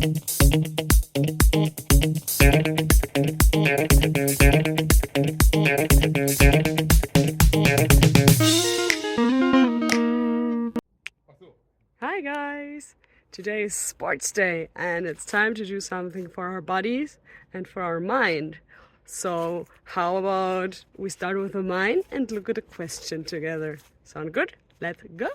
Hi guys! Today is sports day and it's time to do something for our bodies and for our mind. So how about we start with the mind and look at a question together? Sound good? Let's go!